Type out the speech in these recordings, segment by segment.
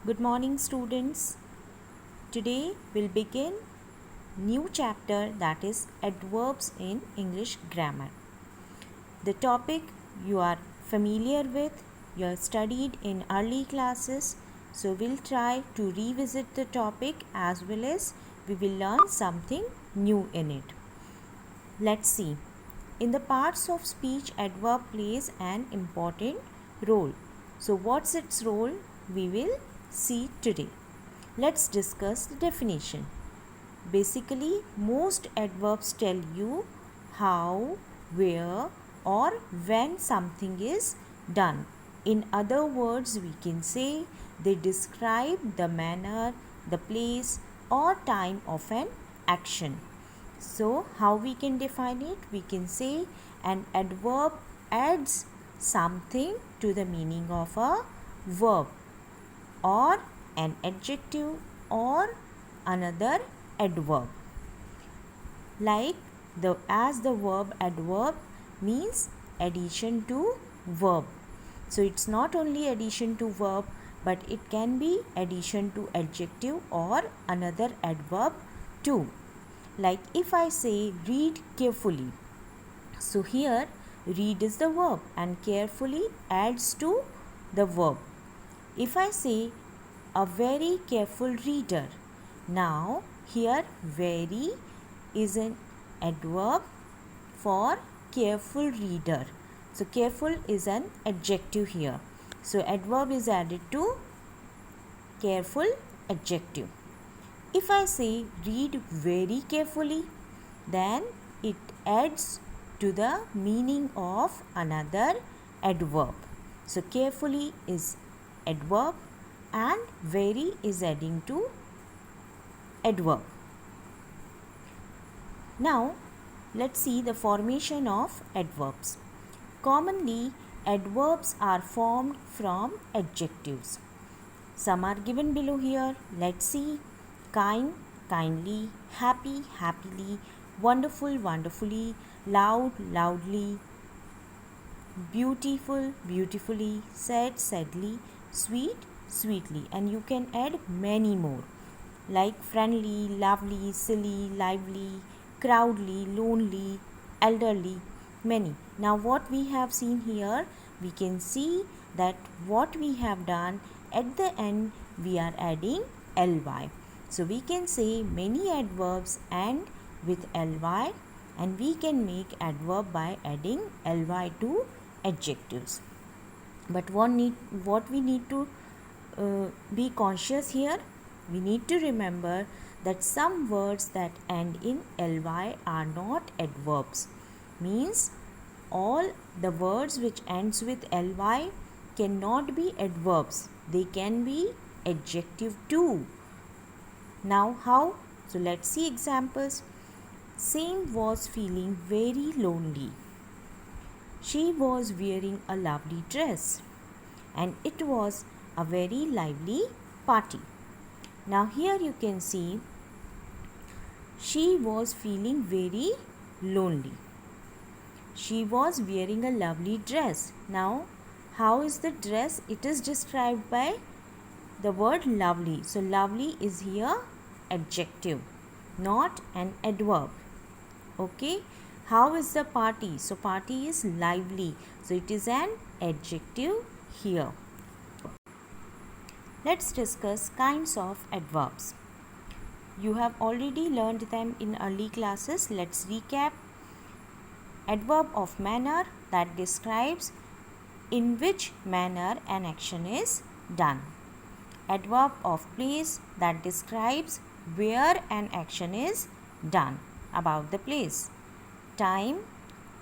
Good morning, students. Today we'll begin new chapter, that is adverbs in English grammar. The topic you are familiar with, you have studied in early classes, so we'll try to revisit the topic as well as we will learn something new in it. Let's see. In the parts of speech, adverb plays an important role. So what's its role? We will see today. Let's discuss the definition. Basically, most adverbs tell you how, where, or when something is done. In other words, we can say they describe the manner, the place, or time of an action. So, how we can define it? We can say an adverb adds something to the meaning of a verb, or an adjective, or another adverb. Like as the verb adverb means addition to verb. So it's not only addition to verb, but it can be addition to adjective or another adverb too. Like if I say read carefully, so here read is the verb and carefully adds to the verb. If I say a very careful reader, now here very is an adverb for careful reader. So careful is an adjective here. So adverb is added to careful adjective. If I say read very carefully, then it adds to the meaning of another adverb. So carefully is adverb and very is adding to adverb. Now let's see the formation of adverbs. Commonly, adverbs are formed from adjectives. Some are given below here. Let's see. Kind, kindly, happy, happily, wonderful, wonderfully, loud, loudly, beautiful, beautifully, sad, sadly, sweet, sweetly, and you can add many more like friendly, lovely, silly, lively, crowdly, lonely, elderly, many. Now what we have seen here, we can see that what we have done at the end, we are adding ly. So we can say many adverbs end with ly, and we can make adverb by adding ly to adjectives. But what we need to be conscious here, we need to remember that some words that end in ly are not adverbs. Means all the words which ends with ly cannot be adverbs. They can be adjective too. Now how? So let's see examples. Same was feeling very lonely. She was wearing a lovely dress, and it was a very lively party. Now here you can see she was feeling very lonely. She was wearing a lovely dress. Now how is the dress? It is described by the word lovely. So lovely is here adjective, not an adverb. Okay. How is the party? So party is lively. So it is an adjective here. Let's discuss kinds of adverbs. You have already learned them in early classes. Let's recap. Adverb of manner, that describes in which manner an action is done. Adverb of place, that describes where an action is done, about the place. Time,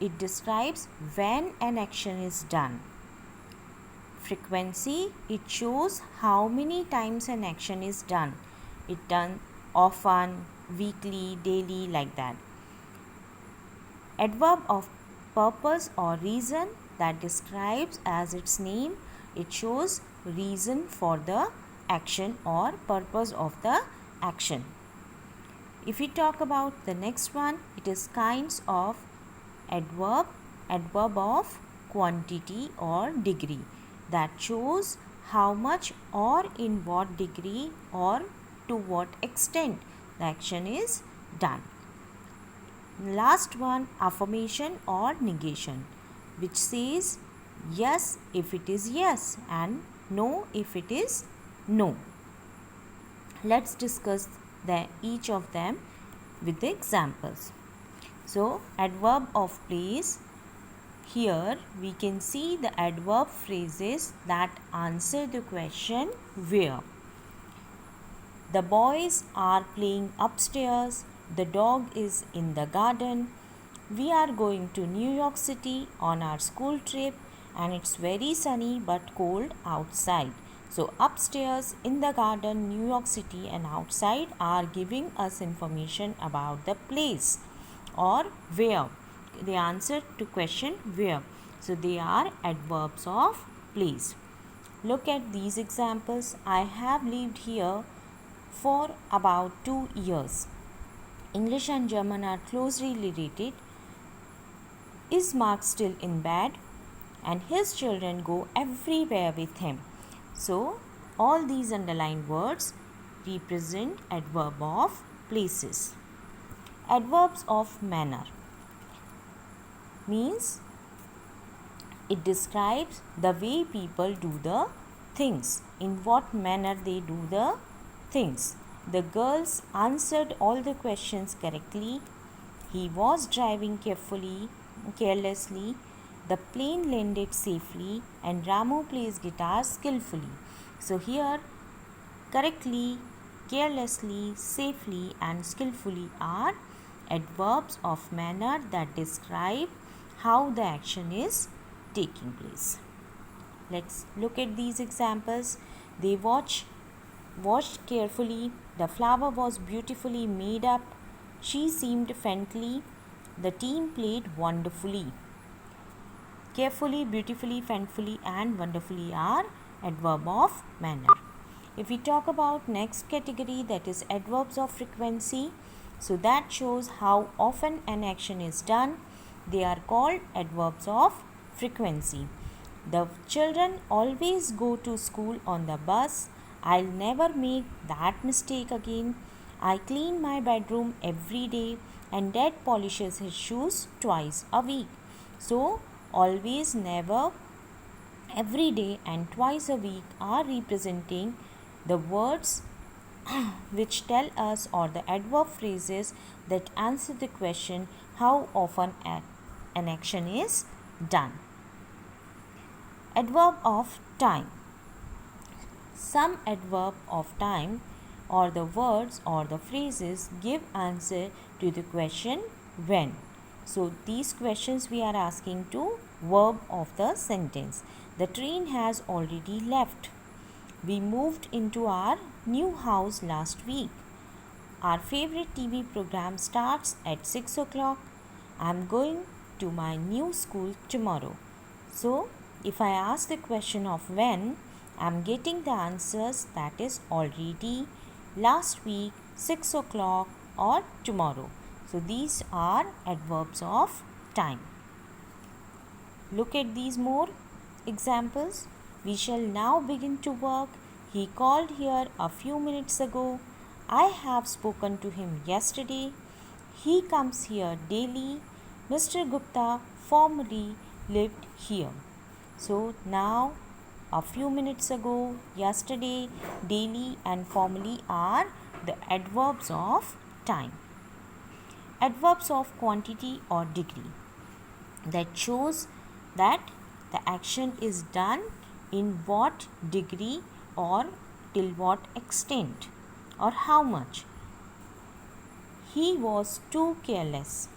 it describes when an action is done. Frequency, it shows how many times an action is done. It done often, weekly, daily, like that. Adverb of purpose or reason, that describes as its name, it shows reason for the action or purpose of the action. If we talk about the next one, it is kinds of adverb. Adverb of quantity or degree, that shows how much or in what degree or to what extent the action is done. Last one, affirmation or negation, which says yes if it is yes and no if it is no. Let's discuss each of them with the examples. So, adverb of place. Here we can see the adverb phrases that answer the question where. The boys are playing upstairs. The dog is in the garden. We are going to New York City on our school trip and it's very sunny but cold outside. So upstairs, in the garden, New York City and outside are giving us information about the place or where. They answer to question where. So they are adverbs of place. Look at these examples. I have lived here for about 2 years. English and German are closely related. Is Mark still in bed? And his children go everywhere with him. So, all these underlined words represent adverb of places. Adverbs of manner means it describes the way people do the things, in what manner they do the things. The girls answered all the questions correctly. He was driving carelessly. The plane landed safely and Ramu plays guitar skillfully. So here correctly, carelessly, safely and skillfully are adverbs of manner that describe how the action is taking place. Let's look at these examples. They watched carefully. The flower was beautifully made up. She seemed friendly. The team played wonderfully. Carefully, beautifully, friendly and wonderfully are adverb of manner. If we talk about next category, that is adverbs of frequency. So that shows how often an action is done. They are called adverbs of frequency. The children always go to school on the bus. I'll never make that mistake again. I clean my bedroom every day and Dad polishes his shoes twice a week. So, always, never, every day and twice a week are representing the words which tell us, or the adverb phrases that answer the question how often an action is done. Adverb of time. Some adverb of time or the words or the phrases give answer to the question when. So these questions we are asking to verb of the sentence. The train has already left. We moved into our new house last week. Our favorite TV program starts at 6 o'clock. I'm going to my new school tomorrow. So if I ask the question of when, I'm getting the answers that is already, last week, 6 o'clock or tomorrow. So these are adverbs of time. Look at these more examples. We shall now begin to work. He called here a few minutes ago. I have spoken to him yesterday. He comes here daily. Mr. Gupta formerly lived here. So now, a few minutes ago, yesterday, daily and formerly are the adverbs of time. Adverbs of quantity or degree that shows that the action is done in what degree or till what extent or how much. He was too careless.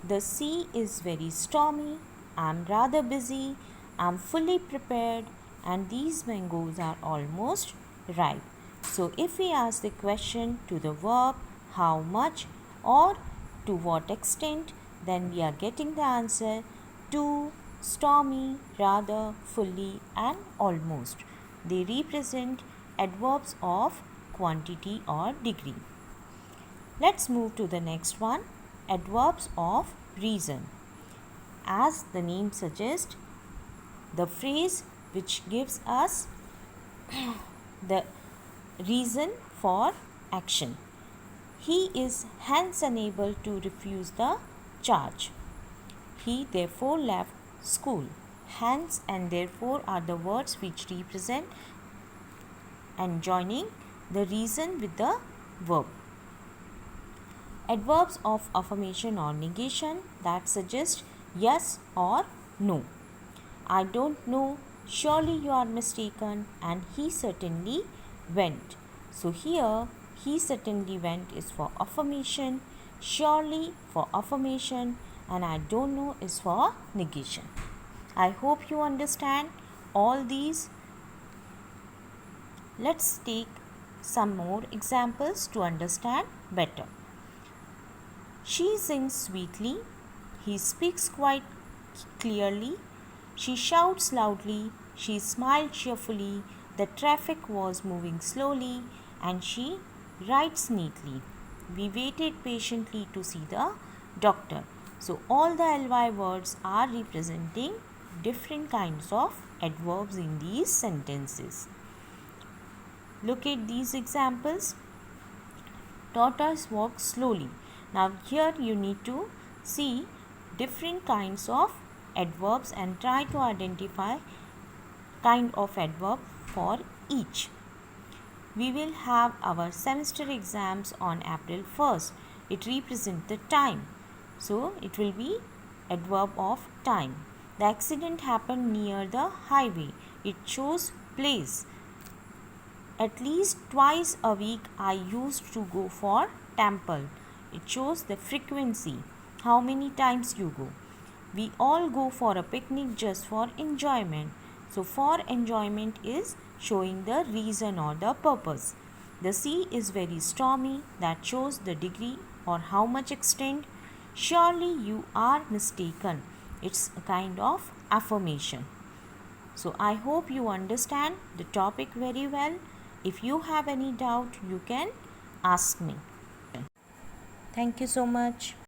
The sea is very stormy. I'm rather busy. I'm fully prepared and these mangoes are almost ripe. So if we ask the question to the verb how much or to what extent, then we are getting the answer too, stormy, rather, fully and almost. They represent adverbs of quantity or degree. Let's move to the next one, adverbs of reason. As the name suggests, the phrase which gives us the reason for action. He is hence unable to refuse the charge. He therefore left school. Hence and therefore are the words which represent and joining the reason with the verb. Adverbs of affirmation or negation that suggest yes or no. I don't know, surely you are mistaken, and he certainly went. So here, he certainly went is for affirmation, surely for affirmation, and I don't know is for negation. I hope you understand all these. Let's take some more examples to understand better. She sings sweetly. He speaks quite clearly. She shouts loudly. She smiled cheerfully. The traffic was moving slowly, and she writes neatly. We waited patiently to see the doctor. So all the ly words are representing different kinds of adverbs in these sentences. Look at these examples. Tortoise walks slowly. Now here you need to see different kinds of adverbs and try to identify kind of adverb for each. We will have our semester exams on April 1st. It represents the time. So it will be adverb of time. The accident happened near the highway. It shows place. At least twice a week I used to go for temple. It shows the frequency, how many times you go. We all go for a picnic just for enjoyment. So for enjoyment is showing the reason or the purpose. The sea is very stormy. That shows the degree or how much extent. Surely you are mistaken. It's a kind of affirmation. So I hope you understand the topic very well. If you have any doubt, you can ask me. Thank you so much.